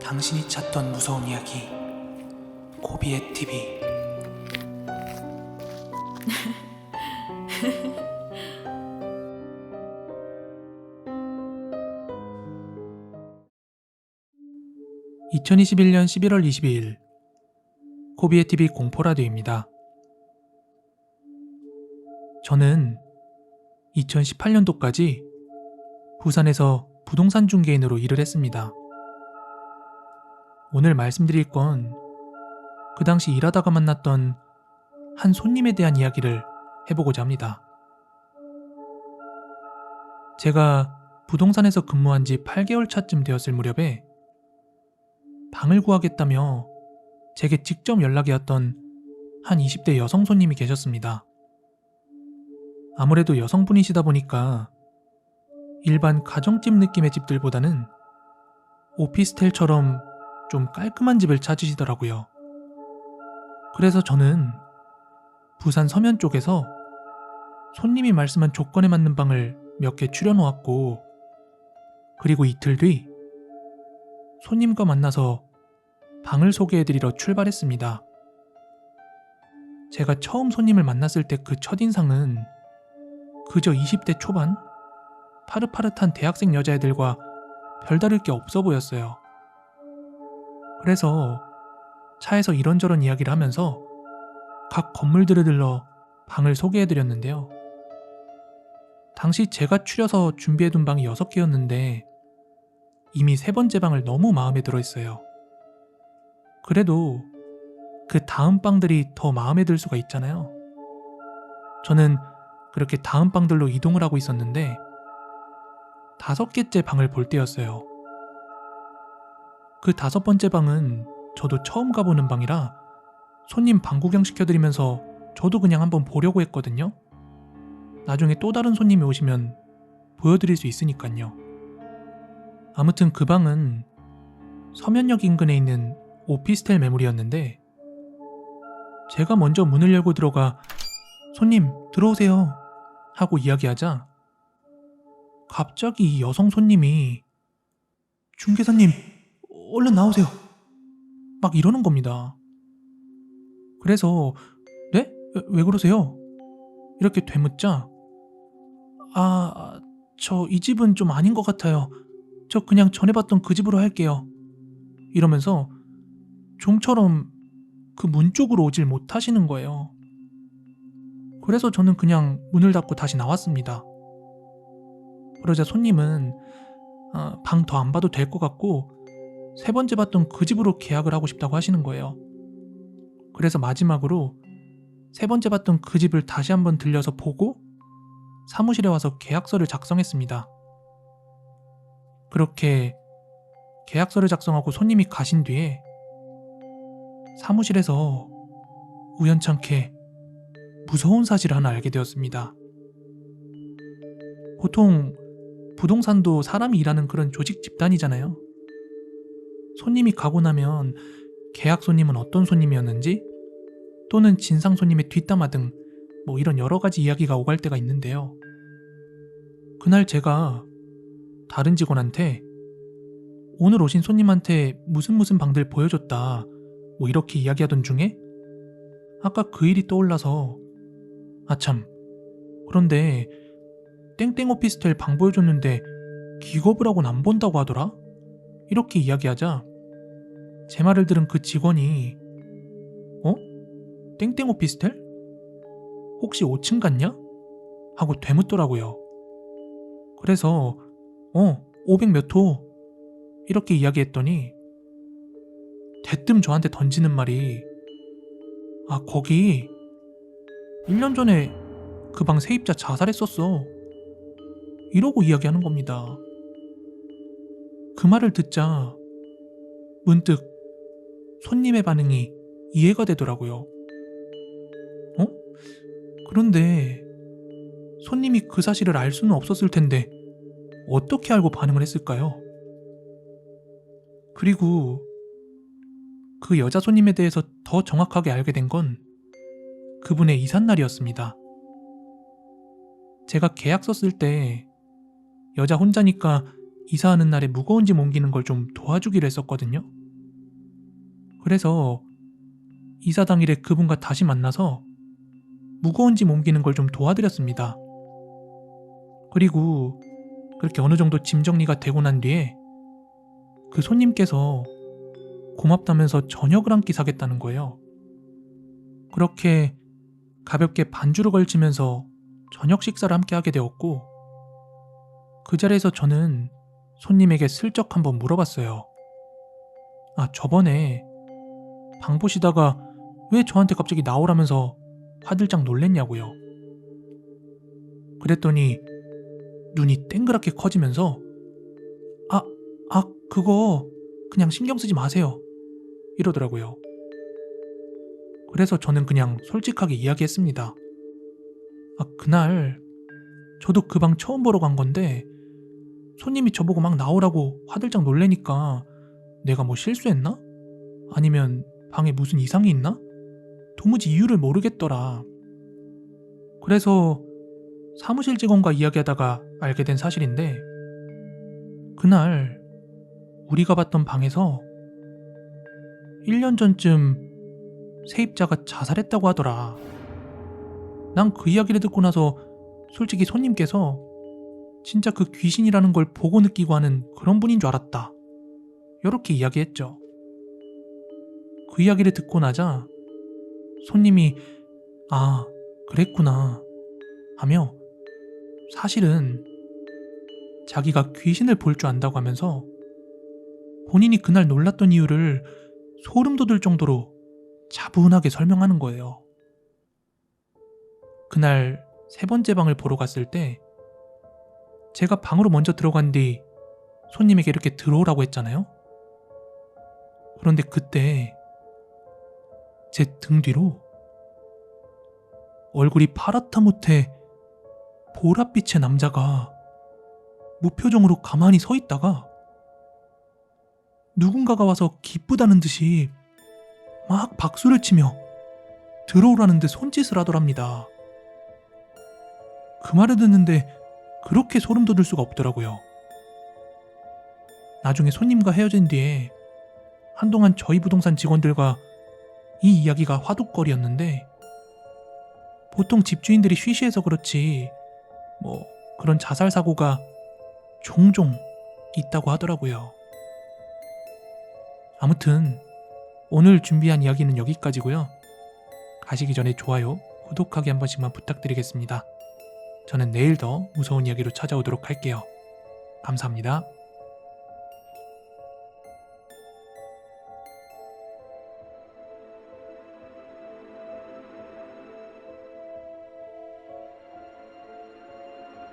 당신이 찾던 무서운 이야기 고비의 TV. (2021년 11월 22일) 코비의 TV 공포라디오입니다. 저는 2018년도까지 부산에서 부동산 중개인으로 일을 했습니다. 오늘 말씀드릴 건 그 당시 일하다가 만났던 한 손님에 대한 이야기를 해보고자 합니다. 제가 부동산에서 근무한 지 8개월 차쯤 되었을 무렵에 방을 구하겠다며 제게 직접 연락이 왔던 한 20대 여성 손님이 계셨습니다. 아무래도 여성분이시다 보니까 일반 가정집 느낌의 집들보다는 오피스텔처럼 좀 깔끔한 집을 찾으시더라고요. 그래서 저는 부산 서면 쪽에서 손님이 말씀한 조건에 맞는 방을 몇 개 추려놓았고, 그리고 이틀 뒤 손님과 만나서 방을 소개해드리러 출발했습니다. 제가 처음 손님을 만났을 때 그 첫인상은 그저 20대 초반? 파릇파릇한 대학생 여자애들과 별다를 게 없어 보였어요. 그래서 차에서 이런저런 이야기를 하면서 각 건물들을 들러 방을 소개해드렸는데요. 당시 제가 추려서 준비해둔 방이 6개였는데 이미 3번째 방을 너무 마음에 들어 했어요. 그래도 그 다음 방들이 더 마음에 들 수가 있잖아요. 저는 그렇게 다음 방들로 이동을 하고 있었는데 5개째 방을 볼 때였어요. 그 5번째 방은 저도 처음 가보는 방이라 손님 방 구경 시켜드리면서 저도 그냥 한번 보려고 했거든요. 나중에 또 다른 손님이 오시면 보여드릴 수 있으니까요. 아무튼 그 방은 서면역 인근에 있는 오피스텔 매물이었는데, 제가 먼저 문을 열고 들어가 "손님 들어오세요" 하고 이야기하자 갑자기 이 여성 손님이 "중개사님 얼른 나오세요" 막 이러는 겁니다. 그래서 "네? 왜 그러세요?" 이렇게 되묻자 저 이 집은 좀 아닌 것 같아요. 저 그냥 전에 봤던 그 집으로 할게요" 이러면서 좀처럼 그 문 쪽으로 오질 못하시는 거예요. 그래서 저는 그냥 문을 닫고 다시 나왔습니다. 그러자 손님은 방 더 안 봐도 될 것 같고 3번째 봤던 그 집으로 계약을 하고 싶다고 하시는 거예요. 그래서 마지막으로 3번째 봤던 그 집을 다시 한번 들려서 보고 사무실에 와서 계약서를 작성했습니다. 그렇게 계약서를 작성하고 손님이 가신 뒤에 사무실에서 우연찮게 무서운 사실을 하나 알게 되었습니다. 보통 부동산도 사람이 일하는 그런 조직 집단이잖아요. 손님이 가고 나면 계약 손님은 어떤 손님이었는지, 또는 진상 손님의 뒷담화 등 뭐 이런 여러 가지 이야기가 오갈 때가 있는데요. 그날 제가 다른 직원한테 "오늘 오신 손님한테 무슨 방들 보여줬다" 뭐 이렇게 이야기하던 중에 아까 그 일이 떠올라서 "참, 그런데 땡땡 오피스텔 방 보여줬는데 기겁을 하곤 안 본다고 하더라?" 이렇게 이야기하자 제 말을 들은 그 직원이 땡땡 오피스텔? 혹시 5층 갔냐? 하고 되묻더라고요. 그래서 500 몇 호 이렇게 이야기했더니 대뜸 저한테 던지는 말이 거기 1년 전에 그 방 세입자 자살했었어" 이러고 이야기하는 겁니다. 그 말을 듣자 문득 손님의 반응이 이해가 되더라고요. 그런데 손님이 그 사실을 알 수는 없었을 텐데 어떻게 알고 반응을 했을까요? 그리고 그 여자 손님에 대해서 더 정확하게 알게 된 건 그분의 이삿날이었습니다. 제가 계약서 쓸 때 여자 혼자니까 이사하는 날에 무거운 짐 옮기는 걸 좀 도와주기로 했었거든요. 그래서 이사 당일에 그분과 다시 만나서 무거운 짐 옮기는 걸 좀 도와드렸습니다. 그리고 그렇게 어느 정도 짐 정리가 되고 난 뒤에 그 손님께서 고맙다면서 저녁을 한 끼 사겠다는 거예요. 그렇게 가볍게 반주를 걸치면서 저녁 식사를 함께 하게 되었고, 그 자리에서 저는 손님에게 슬쩍 한번 물어봤어요. 아, 저번에 방 보시다가 왜 저한테 갑자기 나오라면서 화들짝 놀랬냐고요. 그랬더니 눈이 땡그랗게 커지면서 그거 그냥 신경 쓰지 마세요, 이러더라고요. 그래서 저는 그냥 솔직하게 이야기했습니다. 그날 저도 그 방 처음 보러 간 건데 손님이 저보고 막 나오라고 화들짝 놀래니까 내가 뭐 실수했나? 아니면 방에 무슨 이상이 있나? 도무지 이유를 모르겠더라. 그래서 사무실 직원과 이야기하다가 알게 된 사실인데, 그날 우리가 봤던 방에서 1년 전쯤 세입자가 자살했다고 하더라. 난 그 이야기를 듣고 나서 솔직히 손님께서 진짜 그 귀신이라는 걸 보고 느끼고 하는 그런 분인 줄 알았다, 이렇게 이야기했죠. 그 이야기를 듣고 나자 손님이 그랬구나 하며 사실은 자기가 귀신을 볼 줄 안다고 하면서 본인이 그날 놀랐던 이유를 소름 돋을 정도로 차분하게 설명하는 거예요. 그날 세 번째 방을 보러 갔을 때 제가 방으로 먼저 들어간 뒤 손님에게 이렇게 들어오라고 했잖아요. 그런데 그때 제 등 뒤로 얼굴이 파랗다 못해 보랏빛의 남자가 무표정으로 가만히 서 있다가 누군가가 와서 기쁘다는 듯이 막 박수를 치며 들어오라는 듯 손짓을 하더랍니다. 그 말을 듣는데 그렇게 소름 돋을 수가 없더라고요. 나중에 손님과 헤어진 뒤에 한동안 저희 부동산 직원들과 이 이야기가 화두거리였는데, 보통 집주인들이 쉬쉬해서 그렇지 그런 자살 사고가 종종 있다고 하더라고요. 아무튼 오늘 준비한 이야기는 여기까지고요. 가시기 전에 좋아요, 구독하기 한 번씩만 부탁드리겠습니다. 저는 내일 더 무서운 이야기로 찾아오도록 할게요. 감사합니다.